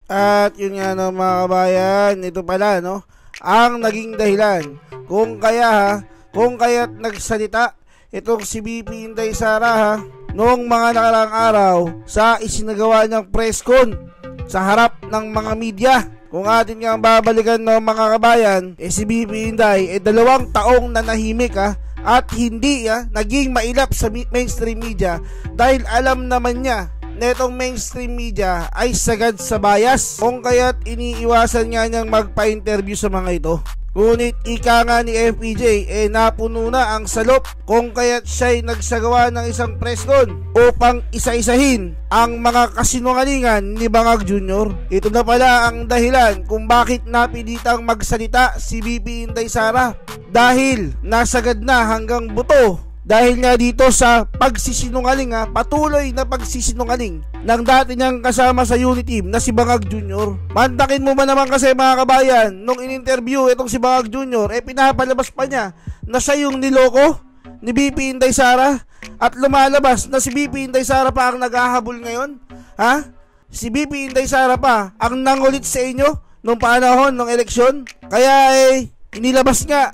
At yun nga no mga kabayan, ito pala no, ang naging dahilan kung kaya't nagsalita itong si BP Inday Sara noong mga nakaraang araw sa isinagawa niyang press con sa harap ng mga media. Kung atin nga babalikan no mga kabayan, si BP Inday 2 taong nanahimik at hindi naging mailap sa mainstream media dahil alam naman niya netong mainstream media ay sagad sa bias, kung kaya't iniiwasan nga niyang magpa-interview sa mga ito. Ngunit ika nga ni FPJ napuno na ang salop, kung kaya't siya'y nagsagawa ng isang press con upang isa-isahin ang mga kasinungalingan ni Bangag Jr. Ito na pala ang dahilan kung bakit napilitang magsalita si BP Inday Sara, dahil nasagad na hanggang buto dahil nga dito sa pagsisinungaling patuloy na pagsisinungaling ng dati niyang kasama sa unit team na si Bangag Jr. Mantakin mo ba naman kasi mga kabayan, nung in-interview itong si Bangag Jr. pinapalabas pa niya na siya yung niloko ni BP Inday Sara, at lumalabas na si BP Inday Sara pa ang naghahabol ngayon. Si BP Inday Sara pa ang nangulit sa inyo nung panahon ng eleksyon. Kaya inilabas nga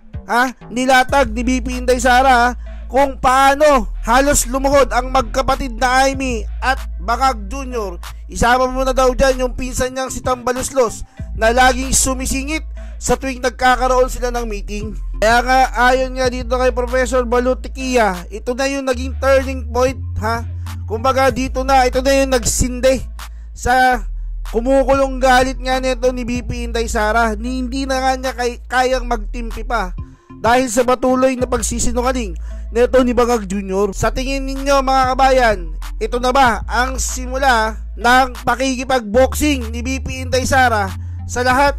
nilatag ni BP Inday Sara kung paano halos lumuhod ang magkapatid na Amy at Bangag Jr. Isama mo na daw dyan yung pinsan niyang si Tambaluslos na laging sumisingit sa tuwing nagkakaroon sila ng meeting. Kaya nga ayon nga dito kay Professor Balutikia, ito na yung naging turning point kumbaga dito na, ito na yung nagsinde sa kumukulong galit nga nito ni BP Inday Sara, hindi na nga niya kayang magtimpi pa dahil sa patuloy na pagsisinungaling nito ni Bangag Jr. Sa tingin ninyo mga kabayan, ito na ba ang simula ng pakikipagboxing ni BP Inday Sara sa lahat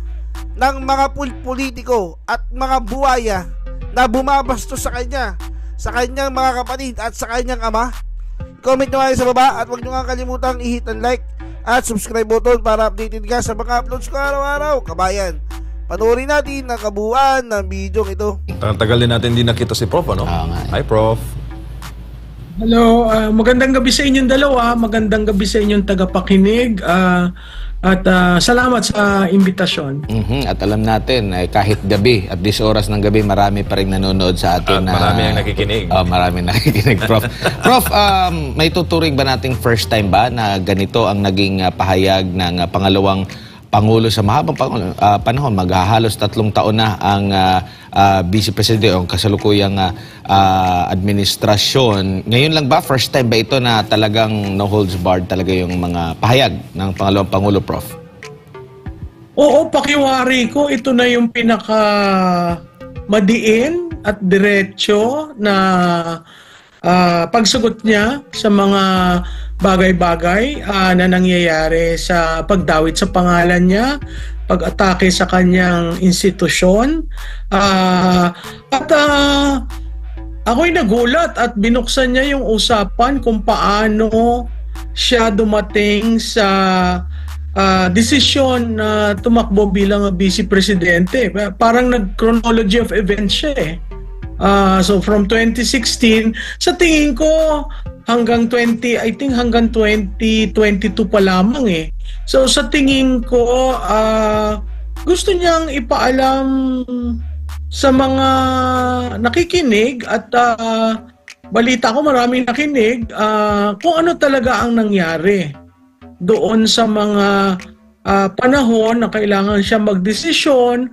ng mga politiko at mga buwaya na bumabastos sa kanya, sa kanyang mga kapatid at sa kanyang ama? Comment nyo kayo sa baba at huwag nyo nga kalimutang i-hit ang like at subscribe button para updated ka sa mga uploads ko araw-araw. Kabayan, panoorin natin ang kabuuan ng video ito. Tagal din natin hindi nakita si Prof, ano? Hi, Prof. Hello, magandang gabi sa inyong dalawa, magandang gabi sa inyong tagapakinig, at salamat sa imbitasyon. At alam natin, kahit gabi, at this oras ng gabi, marami pa rin nanonood sa atin. At marami ang nakikinig. Marami nakikinig, Prof. Prof, may tuturing ba nating first time ba na ganito ang naging pahayag ng pangalawang Pangulo sa mahabang panahon? Maghahalos 3 taon na ang Vice Presidente o kasalukuyang administrasyon. Ngayon lang ba, first time ba ito na talagang no holds barred talaga yung mga pahayag ng pangalawang Pangulo, Prof? Oo, pakiwari ko, ito na yung pinaka madiin at diretso na pagsagot niya sa mga bagay-bagay na nangyayari sa pagdawit sa pangalan niya, pag-atake sa kanyang institusyon. At ako'y nagulat at binuksan niya yung usapan kung paano siya dumating sa desisyon na tumakbo bilang Vice Presidente. Parang nag-chronology of events siya So from 2016, sa tingin ko hanggang 2022 pa lamang So sa tingin ko gusto niyang ipaalam sa mga nakikinig at balita ko maraming nakinig kung ano talaga ang nangyari doon sa mga panahon na kailangan siya magdesisyon,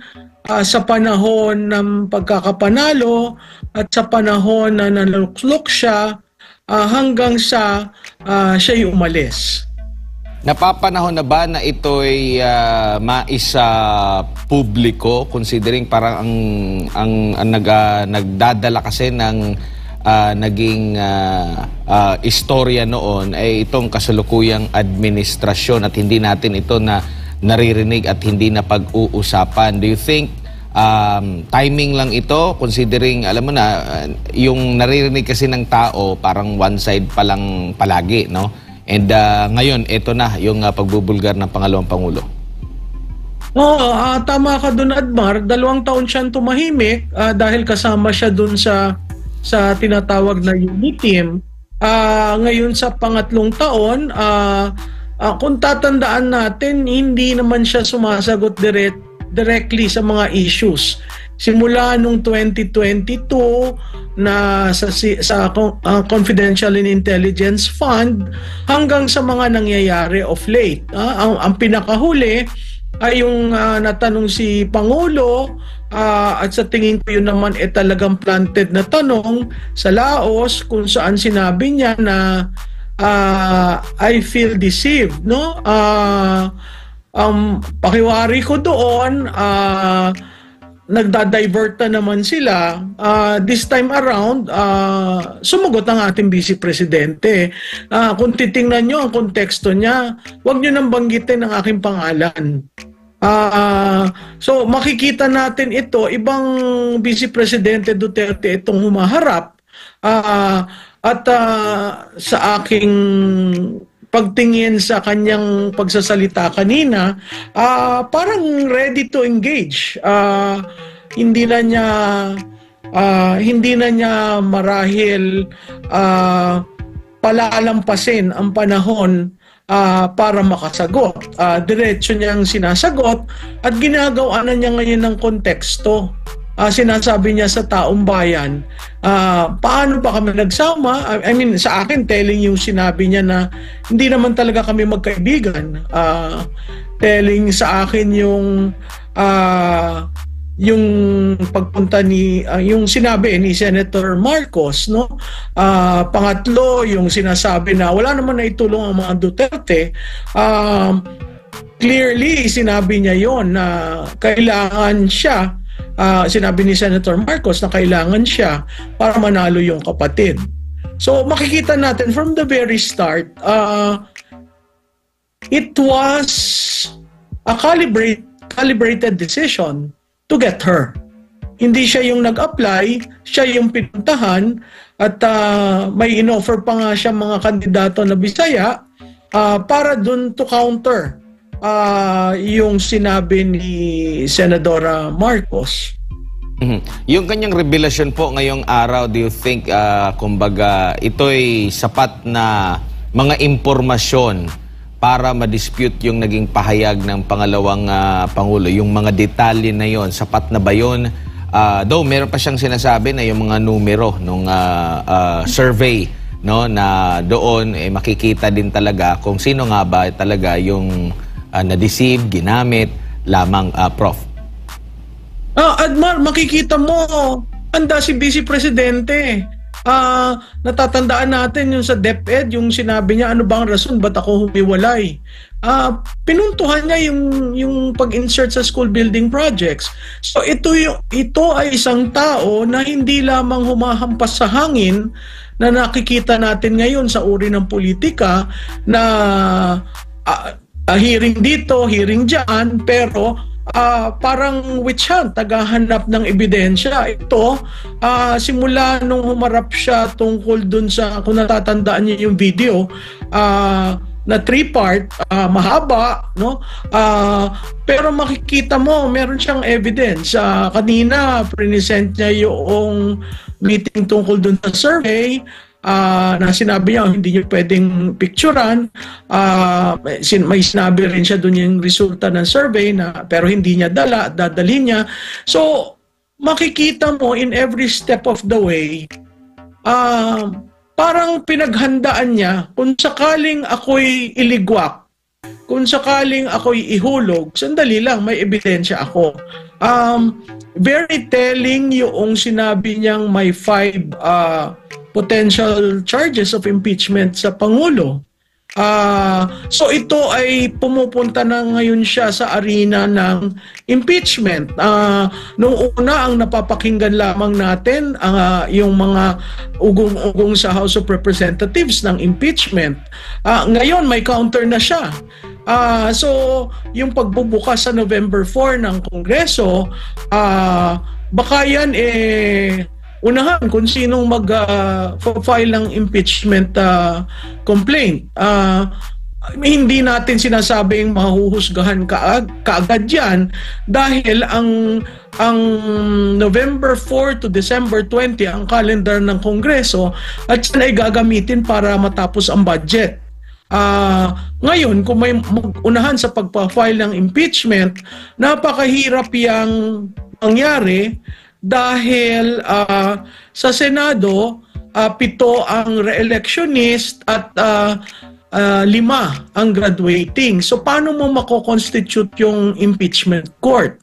sa panahon ng pagkakapanalo at sa panahon na naluklok siya hanggang sa siya'y umalis. Napapanahon na ba na ito'y maisa publiko, considering parang ang nagdadala kasi ng naging istorya noon ay itong kasalukuyang administrasyon at hindi natin ito na naririnig at hindi na pag-uusapan. Do you think timing lang ito, considering alam mo na yung naririnig kasi ng tao parang one side pa lang palagi, no? And ngayon ito na yung pagbubulgar ng pangalawang Pangulo. Oo, tama ka doon, Admar. 2 taon siyang tumahimik dahil kasama siya doon sa tinatawag na unit team. Ngayon sa pangatlong taon, kung tatandaan natin, hindi naman siya sumasagot directly sa mga issues. Simula nung 2022 na sa Confidential and Intelligence Fund hanggang sa mga nangyayari of late. Ang pinakahuli ay yung natanong si Pangulo at sa tingin ko yun naman talagang planted na tanong sa Laos kung saan sinabi niya na I feel deceived, no? Pakiwari ko doon, nagda-divert na naman sila. This time around, sumagot ang ating Vice Presidente. Kung titingnan nyo ang konteksto niya, huwag nyo nang banggitin ang aking pangalan. So makikita natin ito, ibang Vice Presidente Duterte itong humaharap. At sa aking pagtingin sa kanyang pagsasalita kanina, parang ready to engage. Hindi na niya marahil palalampasin ang panahon para makasagot. Diretso niyang sinasagot at ginagawa na niya ngayon ng konteksto. Sinasabi niya sa taong bayan, paano ba kami nagsama? I mean, sa akin, telling yung sinabi niya na hindi naman talaga kami magkaibigan. Telling sa akin yung pagpunta yung sinabi ni Senator Marcos, no? Pangatlo, yung sinasabi na wala naman na itulong ang mga Duterte. Clearly, sinabi niya yon na kailangan siya. Sinabi ni Senator Marcos na kailangan siya para manalo yung kapatid. So makikita natin from the very start, it was a calibrated decision to get her. Hindi siya yung nag-apply, siya yung pinuntahan at may inoffer pa nga siya mga kandidato na Bisaya para dun to counter yung sinabi ni Senadora Marcos. Yung kanyang revelasyon po ngayong araw, do you think, kumbaga, ito'y sapat na mga impormasyon para ma-dispute yung naging pahayag ng pangalawang Pangulo? Yung mga detalye na yon, sapat na ba yun? Though meron pa siyang sinasabi na yung mga numero nung survey, no, na doon makikita din talaga kung sino nga ba talaga yung na-deceive, ginamit lamang, Prof. Admar, makikita mo, anda si Vice Presidente. Natatandaan natin yung sa DepEd, yung sinabi niya, ano bang rason, ba't ako humiwalay? Pinuntuhan niya yung pag-insert sa school building projects. So ito ay isang tao na hindi lamang humahampas sa hangin na nakikita natin ngayon sa uri ng politika na hearing dito, hearing dyan, pero parang witch hunt, tagahanap ng ebidensya. Ito, simula nung humarap siya tungkol dun sa, kung natatandaan niyo yung video, na 3-part, mahaba, no? Pero makikita mo, meron siyang evidence. Kanina, present niya yung meeting tungkol dun sa survey, na sinabi niya hindi niya pwedeng picturean. May sinabi rin siya doon yung resulta ng survey na pero hindi niya dadalhin niya. So makikita mo in every step of the way, parang pinaghandaan niya kung sakaling ako'y iligwak, kung sakaling ako'y ihulog, sandali lang, may ebidensya ako. Very telling yung sinabi niyang may 5 potential charges of impeachment sa Pangulo. So ito ay pumupunta na ngayon siya sa arena ng impeachment. Nung una, ang napapakinggan lamang natin yung mga ugong-ugong sa House of Representatives ng impeachment. Ngayon, may counter na siya. So yung pagbubukas sa November 4 ng Kongreso, baka yan unahan kung sinong mag-file ng impeachment complaint. Hindi natin sinasabing mahuhusgahan kaagad yan dahil ang November 4 to December 20 ang calendar ng Kongreso at yan ay gagamitin para matapos ang budget. Ngayon, kung may mag-unahan sa pagpa-file ng impeachment, napakahirap yang mangyari dahil sa Senado, 7 ang re-electionist at 5 ang graduating. So paano mo mako-constitute yung impeachment court?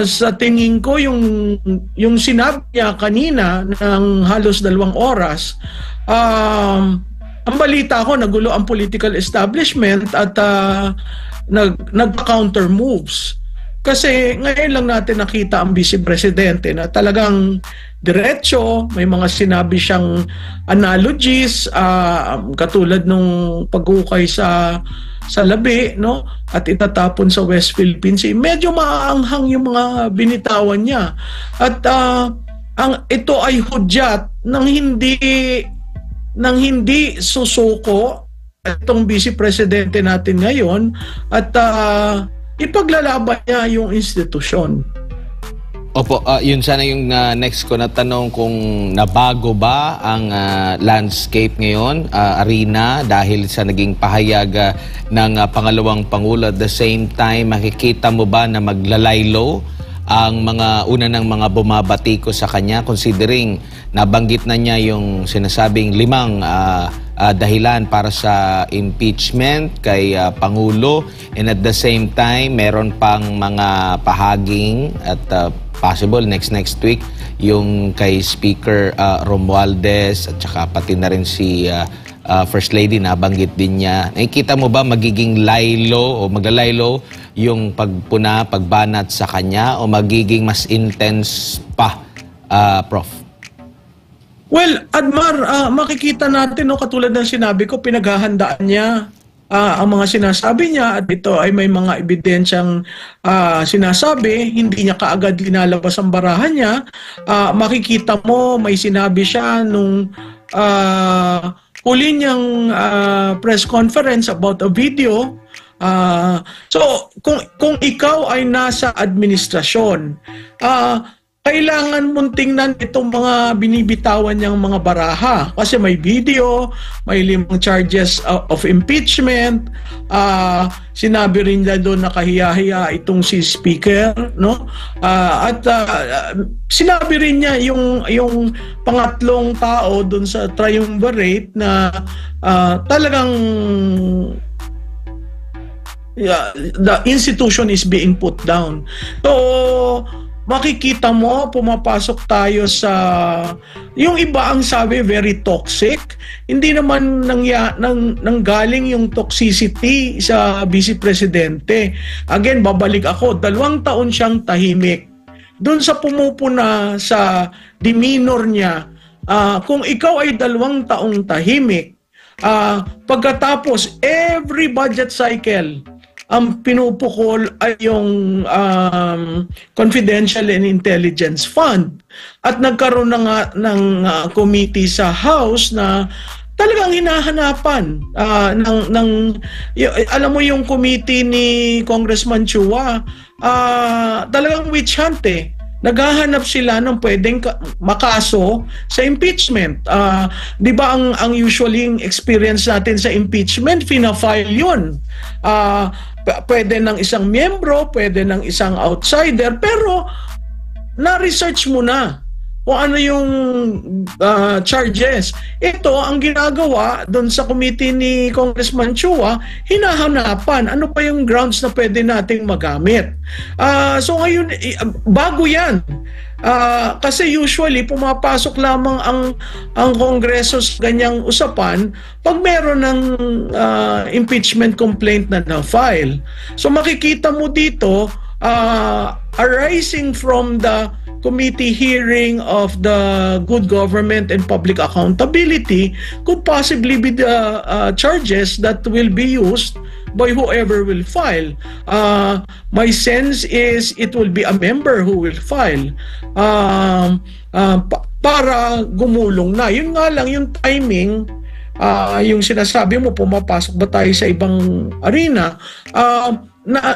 Sa tingin ko, yung sinabi niya kanina ng halos 2 oras, ang balita ko, nagulo ang political establishment at nag-counter moves. Kasi ngayon lang natin nakita ang Vice Presidente na talagang diretso, may mga sinabi siyang analogies, katulad nung pag-ukay sa labi, no? At itatapon sa West Philippine Sea. Medyo maaanghang yung mga binitawan niya. At ito ay hudyat ng hindi susuko itong Vice Presidente natin ngayon at ipaglalaban niya yung institusyon. Opo, yun sana yung next ko na tanong, kung nabago ba ang landscape ngayon, arena, dahil sa naging pahayag ng pangalawang Pangulo. At the same time, makikita mo ba na maglalaylo ang mga una ng mga bumabati ko sa kanya, considering nabanggit na niya yung sinasabing 5 dahilan para sa impeachment kay Pangulo, and at the same time meron pang mga pahaging at possible next week yung kay Speaker Romualdez at saka pati na rin si First Lady, nabanggit din niya. Nakikita mo ba magiging laylo o maglalaylo yung pagpuna, pagbanat sa kanya, o magiging mas intense pa, Prof? Well, Admar, makikita natin, no, katulad ng sinabi ko, pinaghahandaan niya ang mga sinasabi niya, at ito ay may mga ebidensyang sinasabi, hindi niya kaagad linalabas ang barahan niya. Makikita mo, may sinabi siya nung huli niyang press conference about a video. So, kung ikaw ay nasa administrasyon, kailangan mong tingnan itong mga binibitawan niyang mga baraha. Kasi may video, may 5 charges of impeachment. Sinabi rin niya doon na kahiya-hiya itong si Speaker, no? At sinabi rin niya yung pangatlong tao doon sa triumvirate na talagang the institution is being put down. So, makikita mo, pumapasok tayo sa yung iba ang sabi very toxic. Hindi naman nanggaling yung toxicity sa Vice Presidente. Again, babalik ako, 2 taon siyang tahimik. Doon sa pumupuna sa demeanor niya, kung ikaw ay 2 taong tahimik, pagkatapos every budget cycle, ang pinupukol ay yung Confidential and Intelligence Fund. At nagkaroon na nga ng committee sa House na talagang hinahanapan alam mo yung committee ni Congressman Chua, talagang witch hunt eh. Naghahanap sila ng pwedeng makaso sa impeachment. Di ba ang usually experience natin sa impeachment, fina-file yun. Pwede ng isang miyembro, pwede ng isang outsider, pero na-research mo na kung ano yung charges. Ito, ang ginagawa doon sa committee ni Congressman Chua, hinahanapan ano pa yung grounds na pwede nating magamit. So ngayon, bago yan. Kasi usually, pumapasok lamang ang Kongreso sa ganyang usapan pag meron ng impeachment complaint na na-file. So makikita mo dito, arising from the committee hearing of the good government and public accountability could possibly be the charges that will be used by whoever will file. My sense is it will be a member who will file para gumulong na. Yun nga lang, yung timing, yung sinasabi mo, pumapasok ba tayo sa ibang arena,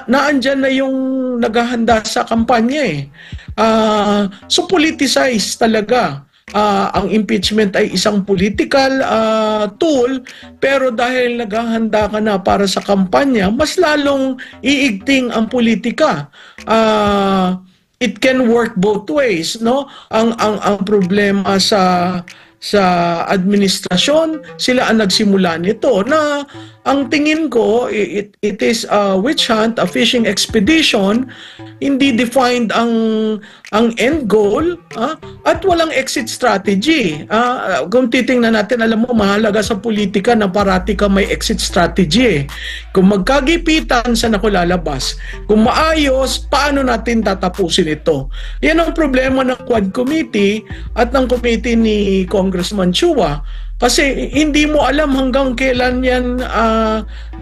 naandyan na yung naghahanda sa kampanya eh. So politicized talaga. ang impeachment ay isang political tool, pero dahil naghahanda ka na para sa kampanya, mas lalong iigting ang politika. It can work both ways, no? Ang problema sa administrasyon, sila ang nagsimula nito, na ang tingin ko it is a witch hunt, a fishing expedition. Hindi defined ang end goal, at walang exit strategy. Kung titingnan natin, alam mo, mahalaga sa politika na parati ka may exit strategy. Kung magkagipitan, saan ako lalabas? Kung maayos, paano natin tatapusin ito? Yan ang problema ng Quad Committee at ng committee ni Congressman Chua. Kasi hindi mo alam hanggang kailan yan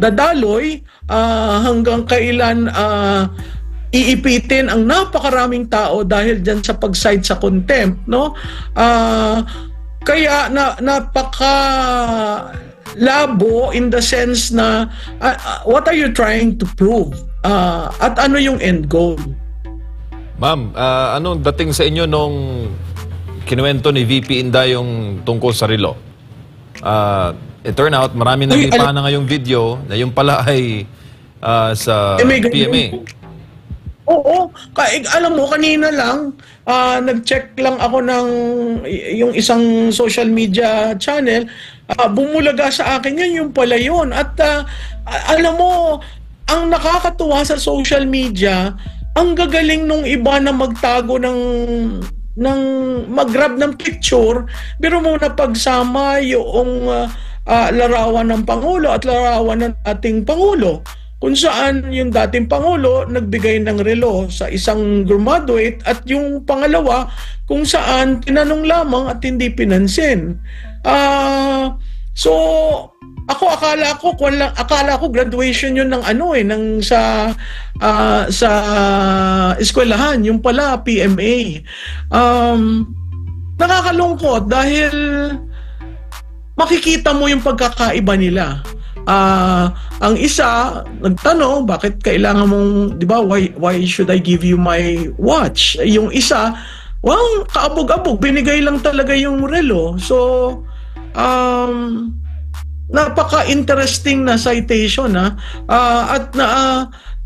dadaloy, hanggang kailan iipitin ang napakaraming tao dahil dyan sa pag-cite sa contempt, no? Kaya napaka labo in the sense na what are you trying to prove? At ano yung end goal? Ma'am, anong dating sa inyo nung kinuwento ni VP Inday yung tungkol sa relo? It turn out, marami naglipa na ngayong video na yung pala ay sa PMA. Oo. Alam mo, kanina lang, nag-check lang ako ng yung isang social media channel. Bumulaga sa akin yung pala yun. At alam mo, ang nakakatuwa sa social media, ang gagaling nung iba na magtago ng mag-grab ng picture, pero muna pagsama yung larawan ng Pangulo at larawan ng ating Pangulo, kung saan yung dating Pangulo nagbigay ng relo sa isang graduate at yung pangalawa kung saan tinanong lamang at hindi pinansin. So ako akala ko graduation yun ng ng sa eskwelahan, yung pala PMA. Nakakalungkot dahil makikita mo yung pagkakaiba nila. Ang isa nagtanong, bakit kailangan mong, di ba, why should I give you my watch? Yung isa, well, kaabog-abog, binigay lang talaga yung relo. So napaka-interesting na citation, at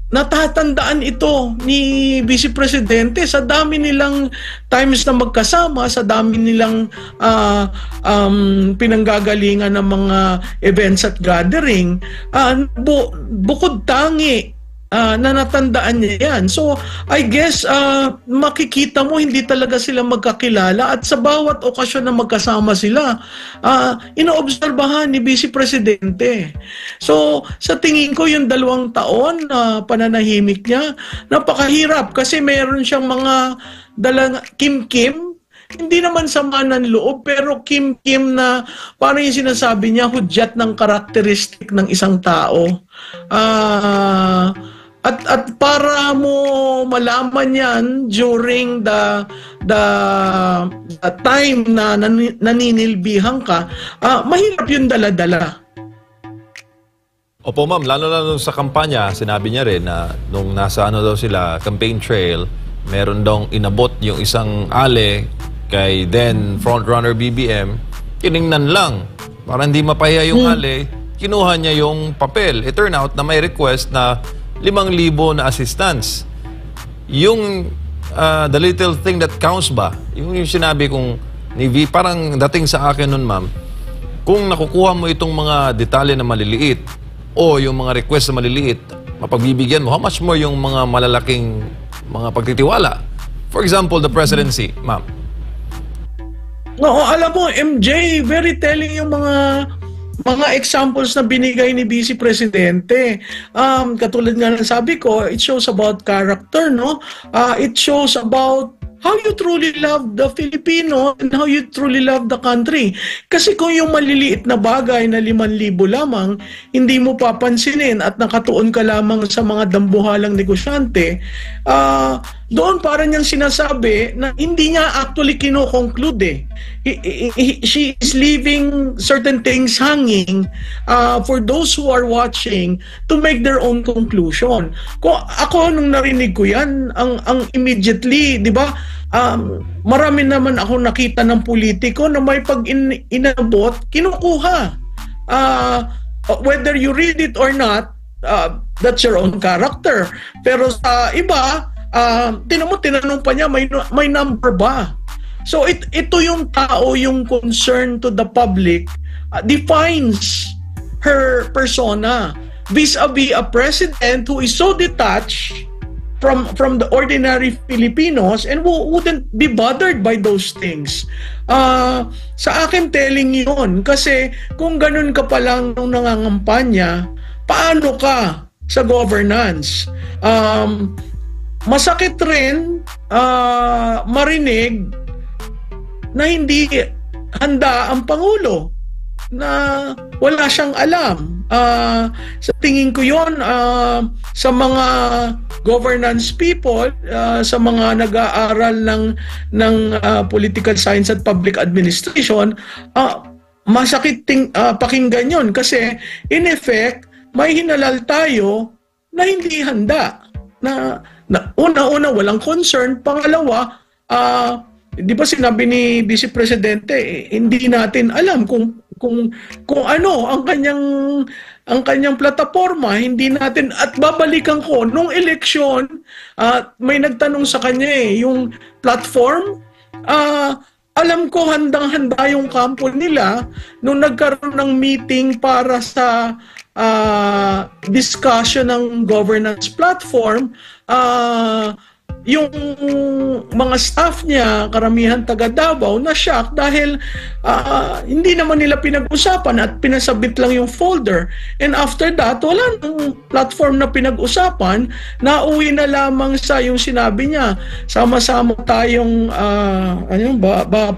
natatandaan ito ni Vice Presidente sa dami nilang times na magkasama, sa dami nilang pinanggagalingan ng mga events at gathering. Bukod tangi na natandaan niya yan. So, I guess, makikita mo hindi talaga sila magkakilala, at sa bawat okasyon na magkasama sila, inoobserbahan ni Vice Presidente. So, sa tingin ko, yung 2 taon na pananahimik niya, napakahirap kasi meron siyang mga dalang kim-kim, hindi naman sama ng loob, pero kim-kim na parang yung sinasabi niya, hudyat ng karakteristik ng isang tao. At para mo malaman yan during the time na naninilbihan ka, mahirap yung dala-dala. Opo ma'am, lalo na sa kampanya, sinabi niya rin na nung nasa daw sila, campaign trail, meron daw inabot yung isang ale kay then frontrunner BBM, kiningnan lang. Para hindi mapahiya yung ale, kinuha niya yung papel. It turn out na may request na 5,000 na assistance. Yung the little thing that counts ba? Yung sinabi kong ni V, parang dating sa akin nun ma'am, kung nakukuha mo itong mga detalye na maliliit o yung mga request na maliliit, mapagbibigyan mo, how much more yung mga malalaking mga pagtitiwala? For example, the presidency, ma'am. No, alam mo, MJ, very telling yung mga examples na binigay ni Vice Presidente. Katulad nga ng sabi ko, it shows about character, no? It shows about how you truly love the Filipino and how you truly love the country. Kasi kung yung maliliit na bagay na 5,000 lamang, hindi mo papansinin at nakatuon ka lamang sa mga dambuhalang negosyante, doon parang niyang sinasabi na hindi niya actually kino-conclude. She is leaving certain things hanging for those who are watching to make their own conclusion. Kung ako nung narinig ko yan, ang immediately, di ba, marami naman ako nakita ng politiko na may pag inabot, kinukuha. Whether you read it or not, that's your own character. Pero sa iba, tinanong pa niya, may number ba? So ito yung tao, yung concern to the public, defines her persona vis-a-vis a president who is so detached from the ordinary Filipinos and who wouldn't be bothered by those things. Sa akin telling yun, kasi kung ganun ka pa lang nung nangangampanya, paano ka sa governance? Masakit rin marinig na hindi handa ang Pangulo, na wala siyang alam. Sa tingin ko yon, sa mga governance people, sa mga nag-aaral ng political science at public administration, masakit pakinggan yon, kasi in effect may hinalal tayo na hindi handa, na una-una walang concern, pangalawa, di ba sinabi ni Vice Presidente, hindi natin alam kung ano ang kanyang plataforma, hindi natin, at babalikan ko nung eleksyon, may nagtanong sa kanya yung platform, alam ko handang-handa yung kampo nila nung nagkaroon ng meeting para sa discussion ng governance platform. Yung mga staff niya, karamihan taga Davao, na-shock dahil hindi naman nila pinag-usapan at pinasabit lang yung folder. And after that, wala nang platform na pinag-usapan, nauwi na lamang sa yung sinabi niya, sama-sama tayong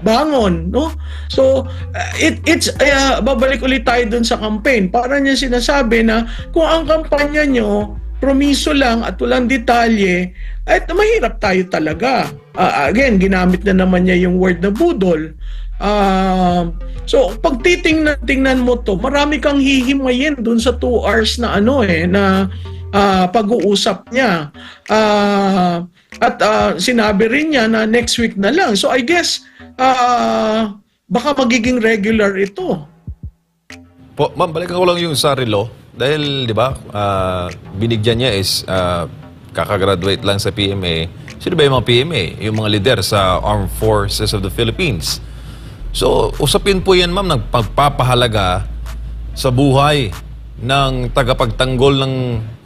bangon, no? So, it's babalik ulit tayo dun sa campaign. Para niya sinasabi na kung ang kampanya nyo promiso lang at walang detalye, at mahirap tayo talaga. Again, ginamit na naman niya yung word na budol. So, pag tingnan mo to, marami kang hihimayin dun sa 2 hours na na pag-uusap niya. At sinabi rin niya na next week na lang. So, I guess, baka magiging regular ito. Po, ma'am, balikan ko lang yung sa relo. Dahil, di ba, binigyan niya is kakagraduate lang sa PMA. Sino ba yung mga PMA? Yung mga leader sa Armed Forces of the Philippines. So, usapin po yan, ma'am, ng pagpapahalaga sa buhay ng tagapagtanggol ng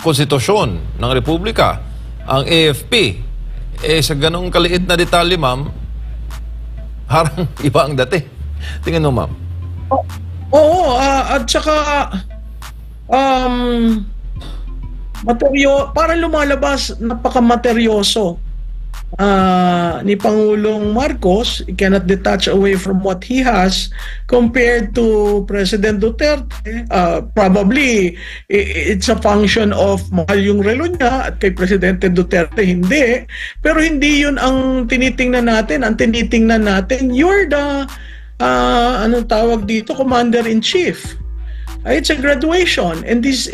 konstitusyon ng Republika, ang AFP. Sa ganong kaliit na detalye, ma'am, harang iba ang dati. Tingnan mo, ma'am. Oo, at saka parang lumalabas, napaka-materyoso ni Pangulong Marcos. He cannot detach away from what he has compared to President Duterte. Probably it's a function of mahal yung relo niya at kay Presidente Duterte hindi. Pero hindi yun ang tinitingnan natin. Ang tinitingnan natin, you're the anong tawag dito, Commander-in-Chief. It's a graduation, and this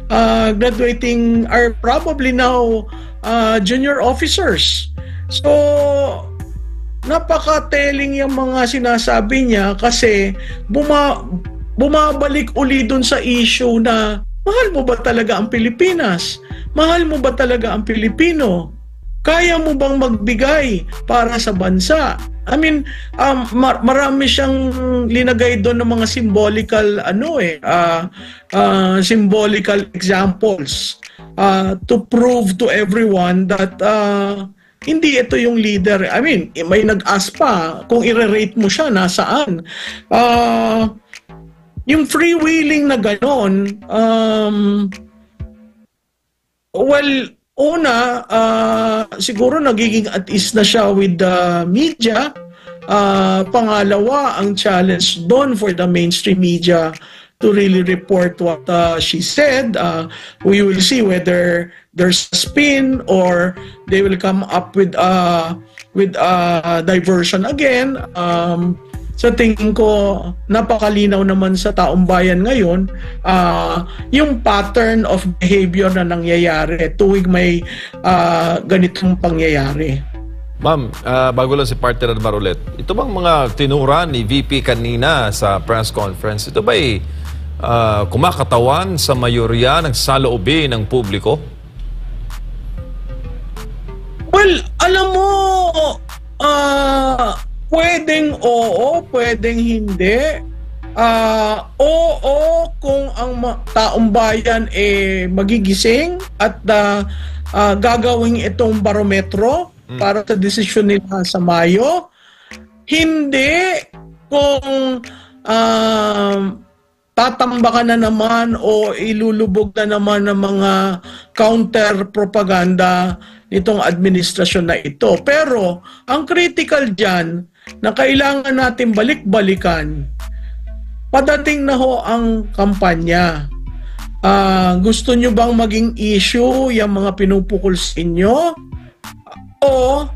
graduating are probably now junior officers. So napaka-telling yung mga sinasabi niya, kasi bumabalik uli dun sa issue na mahal mo ba talaga ang Pilipinas? Mahal mo ba talaga ang Pilipino? Kaya mo bang magbigay para sa bansa? I mean, marami siyang linagay doon ng mga symbolical examples to prove to everyone that hindi ito yung leader. I mean, may nag-ask pa kung i-rate mo siya, nasaan? Yung freewheeling na ganon, una, siguro nagiging at ease na siya with the media. Pangalawa, ang challenge doon for the mainstream media to really report what she said. We will see whether there's a spin or they will come up with diversion again. Sa tingin ko, napakalinaw naman sa taong bayan ngayon yung pattern of behavior na nangyayari tuwing may ganitong pangyayari. Ma'am, bago lang si partner Marulet, ito bang mga tinura ni VP kanina sa press conference, ito ba'y kumakatawan sa mayorya ng saloobin ng publiko? Well, alam mo, pwedeng oo, pwedeng hindi. Oo kung ang taong bayan magigising at gagawin itong barometro para sa desisyon nila sa Mayo. Hindi kung tatambakan na naman o ilulubog na naman ng mga counter-propaganda nitong administrasyon na ito. Pero ang critical dyan na kailangan natin balik-balikan, padating na ho ang kampanya. Gusto nyo bang maging issue yung mga pinupukol sa inyo? O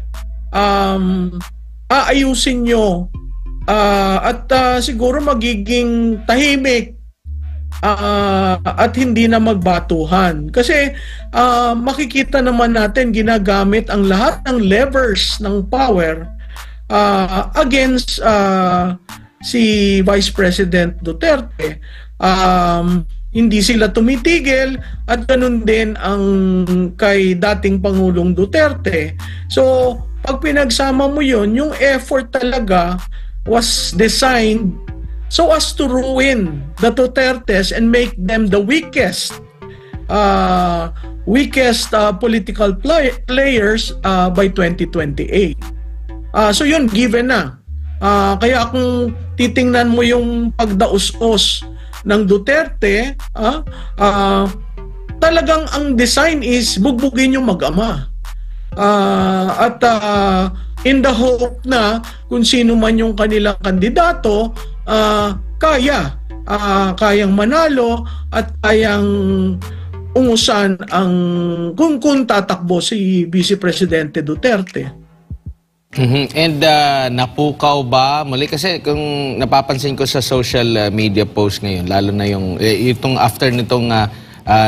aayusin nyo at siguro magiging tahimik at hindi na magbatuhan. Kasi makikita naman natin ginagamit ang lahat ng levers ng power against si Vice President Duterte. Hindi sila tumitigil at ganun din ang kay dating Pangulong Duterte. So, pag pinagsama mo yun, yung effort talaga was designed so as to ruin the Dutertes and make them the weakest political players by 2028. So yun, given na. Kaya kung titingnan mo yung pagdaos-os ng Duterte, talagang ang design is bugbugin yung mag-ama. At in the hope na kung sino man yung kanilang kandidato, kayang manalo at kayang ungusan ang kung tatakbo si Vice Presidente Duterte. And napukaw ba muli, kasi kung napapansin ko sa social media post ngayon, lalo na yung itong after nitong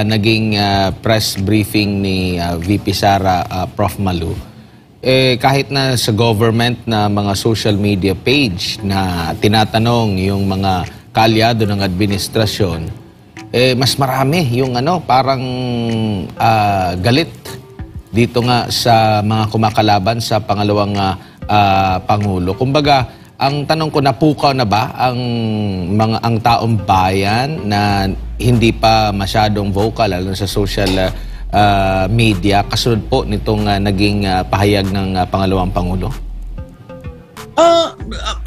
naging press briefing ni VP Sara, Prof. Malu, kahit na sa government na mga social media page na tinatanong yung mga kaalyado ng administrasyon, mas marami yung parang galit dito nga sa mga kumakalaban sa pangalawang Pangulo. Kumbaga, ang tanong ko, napukaw na ba ang taong bayan na hindi pa masyadong vocal lalo sa social media kasunod po nitong naging pahayag ng pangalawang Pangulo?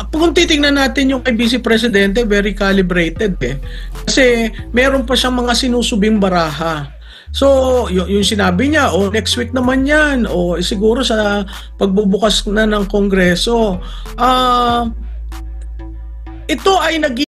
Kung titingnan natin yung kay Vice Presidente, very calibrated Kasi meron pa siyang mga sinusubing baraha. So, yung sinabi niya, next week naman yan, siguro sa pagbubukas na ng Kongreso. Ito ay